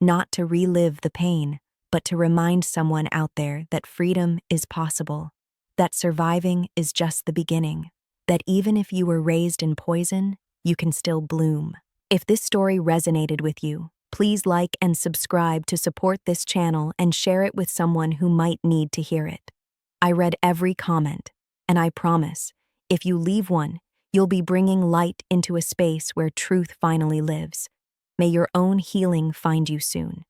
Not to relive the pain, but to remind someone out there that freedom is possible, that surviving is just the beginning, that even if you were raised in poison, you can still bloom. If this story resonated with you, please like and subscribe to support this channel and share it with someone who might need to hear it. I read every comment, and I promise, if you leave one, you'll be bringing light into a space where truth finally lives. May your own healing find you soon.